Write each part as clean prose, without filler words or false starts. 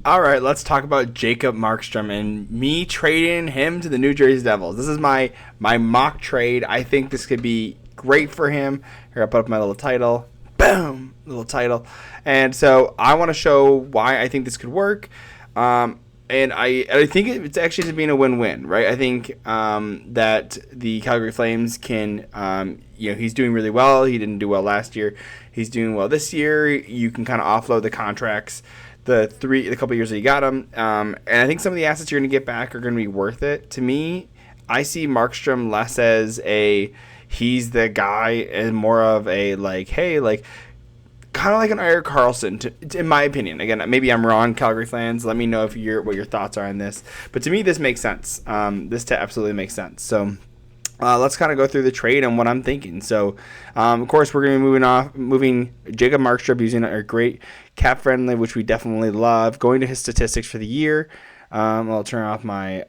All right, let's talk about Jacob Markstrom and me trading him to the New Jersey Devils. This is my mock trade. I think this could be great for him. Here, I'll put up my little title. Boom, little title. And so I want to show why I think this could work. And I think it's actually being a win-win, right? I think that the Calgary Flames can, he's doing really well. He didn't do well last year. He's doing well this year. You can kind of offload the contracts, the couple of years that you got him. And I think some of the assets you're going to get back are going to be worth it. To me, I see Markstrom less as he's the guy and more of a kind of like an Erik Karlsson, in my opinion. Again, maybe I'm wrong, Calgary fans. Let me know what your thoughts are on this. But to me, this makes sense. This absolutely makes sense. So let's kind of go through the trade and what I'm thinking. So, of course, we're going to be moving Jacob Markstrom using our great cap friendly, which we definitely love. Going to his statistics for the year. I'll turn off my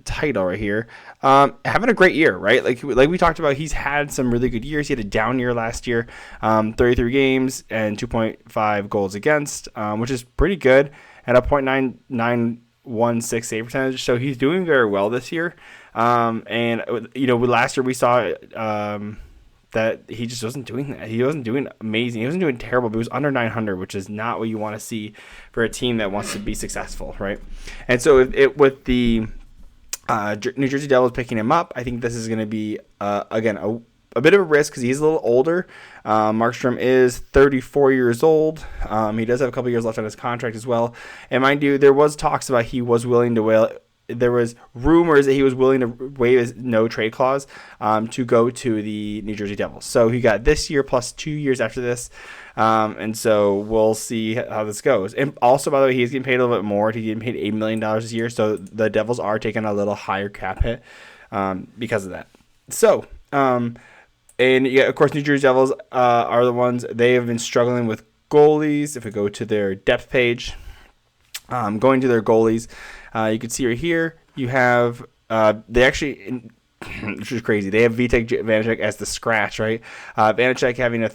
title right here. Having a great year, right? Like we talked about, he's had some really good years. He had a down year last year, 33 games and 2.5 goals against, which is pretty good, at a .916 save percentage. So he's doing very well this year. And last year we saw that he just wasn't doing that. He wasn't doing amazing. He wasn't doing terrible, but he was under 900, which is not what you want to see for a team that wants to be successful, right? And so with the New Jersey Devils picking him up, I think this is going to be, again, a bit of a risk because he's a little older. Markstrom is 34 years old. He does have a couple years left on his contract as well. And mind you, there was talks about there was rumors that he was willing to waive his no trade clause to go to the New Jersey Devils. So he got this year plus 2 years after this. And so we'll see how this goes. And also, by the way, he's getting paid a little bit more. He's getting paid $8 million this year. So the Devils are taking a little higher cap hit because of that. So, and yeah, of course, New Jersey Devils are the ones, they have been struggling with goalies. If we go to their depth page, going to their goalies, you can see right here, you have, they actually, which is crazy, they have Vitek Vanacek as the scratch, right? Vanacek having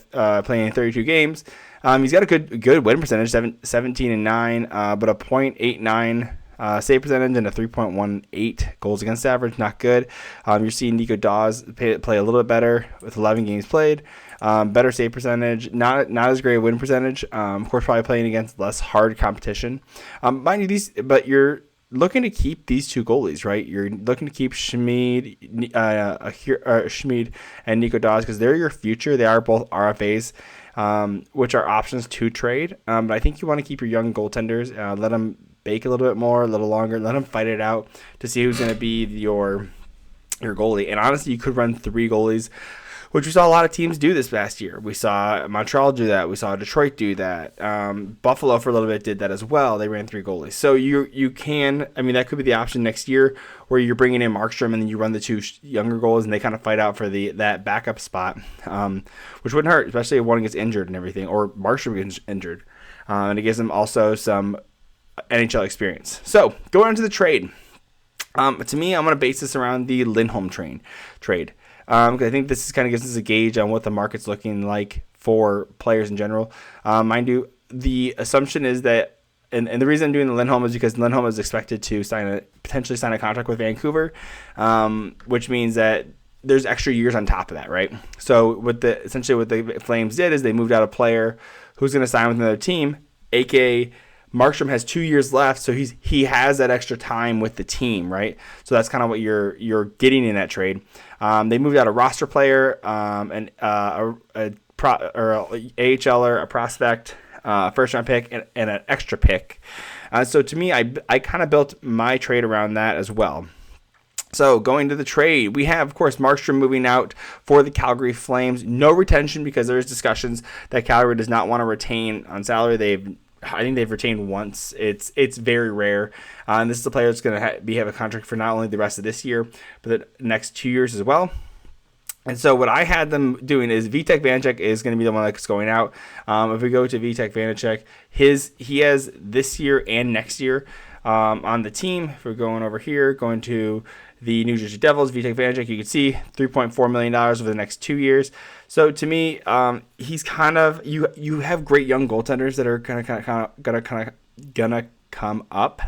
playing 32 games. He's got a good win percentage, 17-9, but a .89 save percentage and a 3.18 goals against average, not good. You're seeing Nico Daws play a little bit better with 11 games played. Better save percentage, not as great a win percentage. Of course, probably playing against less hard competition. Mind you, but you're looking to keep these two goalies, right? You're looking to keep Schmid and Nico Daws because they're your future. They are both RFAs, which are options to trade. But I think you want to keep your young goaltenders, let them bake a little bit more, a little longer, let them fight it out to see who's going to be your goalie. And honestly, you could run 3 goalies, which we saw a lot of teams do this past year. We saw Montreal do that. We saw Detroit do that. Buffalo for a little bit did that as well. They ran 3 goalies. So you can, that could be the option next year where you're bringing in Markstrom and then you run the 2 younger goalies and they kind of fight out for that backup spot, which wouldn't hurt, especially if one gets injured and everything, or Markstrom gets injured. And it gives them also some NHL experience. So going on to the trade. To me, I'm going to base this around the Lindholm trade. Because I think this kind of gives us a gauge on what the market's looking like for players in general. Mind you, the assumption is that, and the reason I'm doing the Lindholm is because Lindholm is expected to potentially sign a contract with Vancouver, which means that there's extra years on top of that, right? So essentially what the Flames did is they moved out a player who's going to sign with another team, aka Markstrom has 2 years left, so he has that extra time with the team, right? So that's kind of what you're getting in that trade. They moved out a roster player, an AHLer, a prospect, first round pick, and an extra pick. So to me, I kind of built my trade around that as well. So going to the trade, we have, of course, Markstrom moving out for the Calgary Flames. No retention because there's discussions that Calgary does not want to retain on salary. I think they've retained once. It's very rare. And this is a player that's going to have a contract for not only the rest of this year, but the next 2 years as well. And so what I had them doing is Vitek Vanacek is going to be the one that's going out. If we go to Vitek Vanacek, he has this year and next year on the team. If we're going over here, going to the New Jersey Devils, Vitek Vanacek, you can see $3.4 million over the next 2 years. So to me, he's kind of you have great young goaltenders that are gonna come up.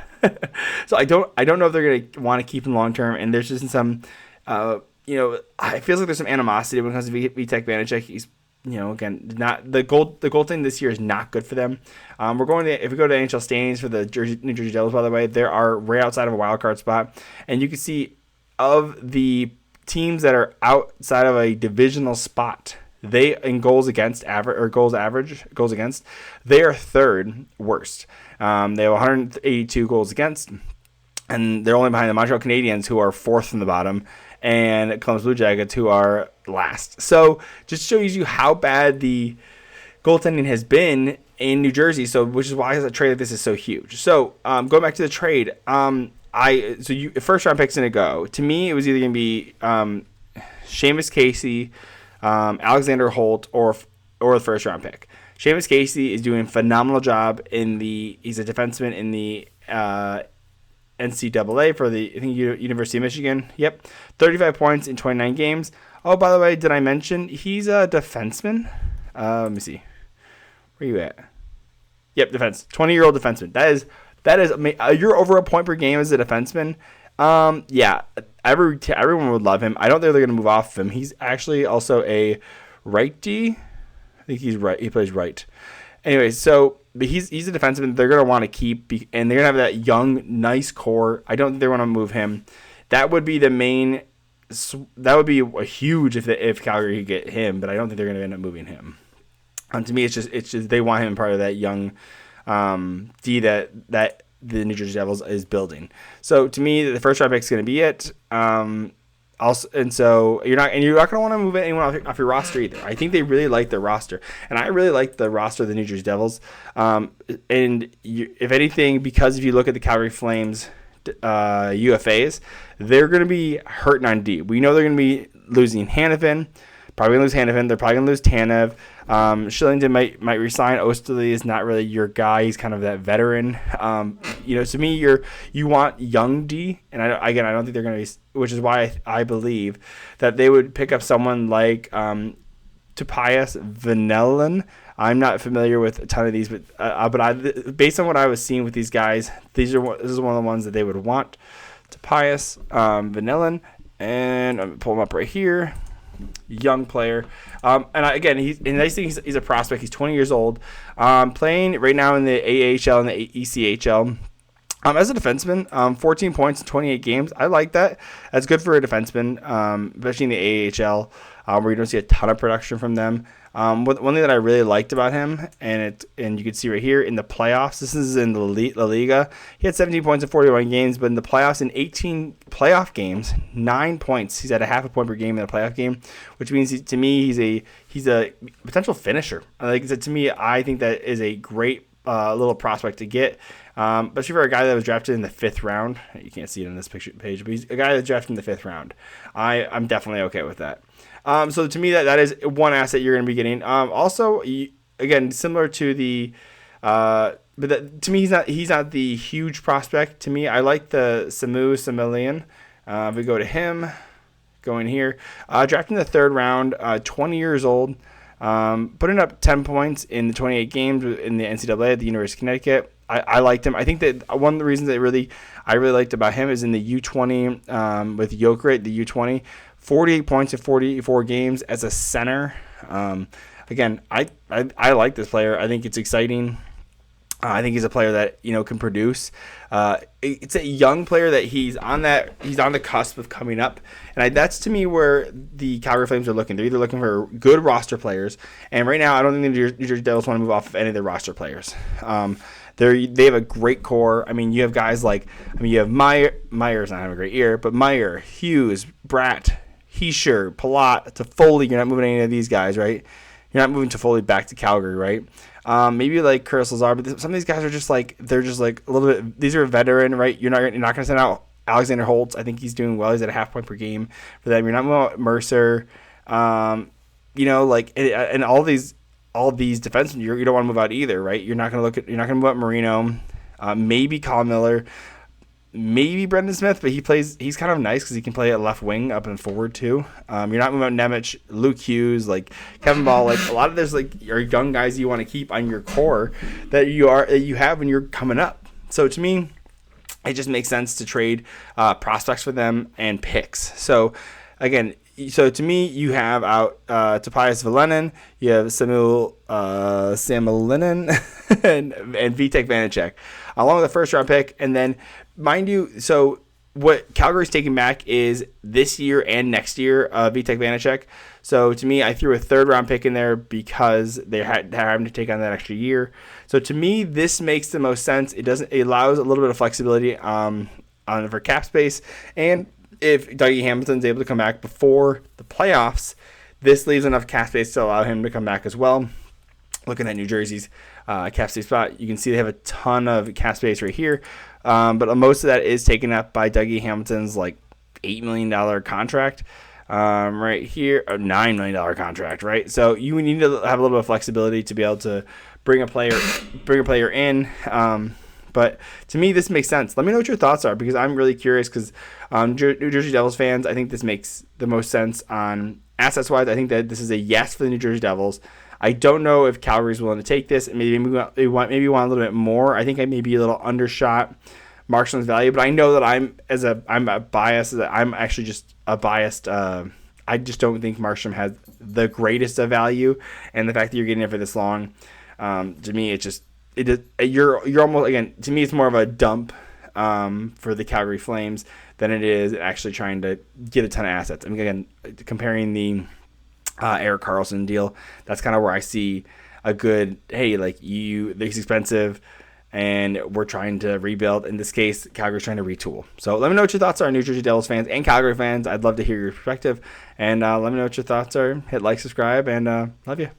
So I don't know if they're going to want to keep him long term. And there's just some, I feel like there's some animosity when it comes to Vitek Vanacek. He's, again, not the goaltending this year is not good for them. If we go to NHL standings for the New Jersey Devils, by the way, there are right outside of a wild card spot, and you can see of the teams that are outside of a divisional spot, they in goals against goals against, they are third worst. They have 182 goals against, and they're only behind the Montreal Canadiens, who are fourth from the bottom, and Columbus Blue Jackets, who are last. So just shows you how bad the goaltending has been in New Jersey. So which is why a trade like this is so huge. So going back to the trade, first round pick's gonna go. To me, it was either gonna be Seamus Casey, Alexander Holt, or the first round pick. Seamus Casey is doing a phenomenal job he's a defenseman in the NCAA for the University of Michigan. Yep, 35 points in 29 games. Oh, by the way, did I mention he's a defenseman? Let me see. Where you at? Yep, defense. 20-year-old defenseman. That is you're over a point per game as a defenseman. Yeah, everyone would love him. I don't think they're going to move off of him. He's actually also a righty. I think he's right. He plays right. Anyway, but he's a defenseman they're going to want to keep, and they're going to have that young, nice core. I don't think they want to move him. That would be the main. That would be a huge if Calgary could get him, but I don't think they're going to end up moving him. To me, it's just they want him part of that young D that the New Jersey Devils is building. So to me, the first round pick is going to be it. So you're not going to want to move anyone off your roster either. I think they really like their roster, and I really like the roster of the New Jersey Devils. If anything, because if you look at the Calgary Flames UFAs, they're going to be hurting on D. We know they're going to be losing Hanifin. Probably going to lose Hanifin. They're probably going to lose Tanev. Shillington might resign. Osterley is not really your guy. He's kind of that veteran. To me, you want young D, and I don't think they're going to be, which is why I believe that they would pick up someone like Topias Vanellan. I'm not familiar with a ton of these, but based on what I was seeing with these guys, this is one of the ones that they would want. Topias Vanellan, and I'm pulling him up right here. Young player, the nice thing, he's a prospect. He's 20 years old, playing right now in the AHL and the ECHL. As a defenseman, 14 points in 28 games. I like that. That's good for a defenseman, especially in the AHL, where you don't see a ton of production from them. One thing that I really liked about him, and you can see right here in the playoffs, this is in the La Liga, he had 17 points in 41 games, but in the playoffs, in 18 playoff games, 9 points. He's at a half a point per game in a playoff game, which means to me he's a potential finisher. Like I said, to me, I think that is a great little prospect to get, especially for a guy that was drafted in the 5th round. You can't see it on this picture page, but he's a guy that's drafted in the 5th round. I'm definitely okay with that. So to me, that is one asset you're going to be getting. Also, again, similar to the, to me, he's not the huge prospect. To me, I like the Samu Samilian. If we go to him, going here, drafted in the 3rd round, 20 years old, putting up 10 points in the 28 games in the NCAA at the University of Connecticut. I liked him. I think that one of the reasons that I really liked about him is in the U20 with Jokerit, the U20. 48 points in 44 games as a center. Again, I like this player. I think it's exciting. I think he's a player that can produce. It's a young player that he's on the cusp of coming up, and that's to me where the Calgary Flames are looking. They're either looking for good roster players, and right now I don't think the New Jersey Devils want to move off of any of their roster players. They have a great core. I mean, you have guys you have Meyer's not having a great year, but Meyer, Hughes, Bratt, Heischer, Palat, Toffoli. You're not moving any of these guys, right? You're not moving Toffoli back to Calgary, right? Maybe like Curtis Lazar, but some of these guys are just they're just a little bit. These are a veteran, right? You're not going to send out Alexander Holtz. I think he's doing well. He's at a half point per game for them. You're not moving out Mercer, and all these defensemen you don't want to move out either, right? You're not going to move out Marino, maybe Colin Miller. Maybe Brendan Smith, but he's kind of nice because he can play at left wing up and forward too. You're not moving out Nemec, Luke Hughes, Kevin Ball, a lot of there's are young guys you want to keep on your core that you have when you're coming up. So to me, it just makes sense to trade prospects for them and picks. So again, so to me, you have out Topias Velenin, you have Samuel Samolinin, and Vitek Vanacek, along with the first round pick. And then, mind you, so what Calgary's taking back is this year and next year, Vitek Vanacek. So to me, I threw a third round pick in there because they're having to take on that extra year. So to me, this makes the most sense. It allows a little bit of flexibility for cap space, and if Dougie Hamilton's able to come back before the playoffs, this leaves enough cap space to allow him to come back as well. Looking at New Jersey's cap space spot, you can see they have a ton of cap space right here, but most of that is taken up by Dougie Hamilton's like $8 million contract right here, a $9 million contract, right? So you need to have a little bit of flexibility to be able to bring a player in. But to me, this makes sense. Let me know what your thoughts are, because I'm really curious, because New Jersey Devils fans, I think this makes the most sense on assets-wise. I think that this is a yes for the New Jersey Devils. I don't know if Calgary's willing to take this. Maybe want a little bit more. I think I may be a little undershot Markstrom's value, but I know that I'm a bias. I'm actually just a biased. I just don't think Markstrom has the greatest of value, and the fact that you're getting it for this long, to me, you're almost, again, to me, it's more of a dump for the Calgary Flames than it is actually trying to get a ton of assets. I mean, again, comparing the Erik Karlsson deal, that's kind of where I see a good, hey, like he's expensive and we're trying to rebuild. In this case, Calgary's trying to retool. So let me know what your thoughts are, New Jersey Devils fans and Calgary fans. I'd love to hear your perspective, and let me know what your thoughts are. Hit like, subscribe, and love you.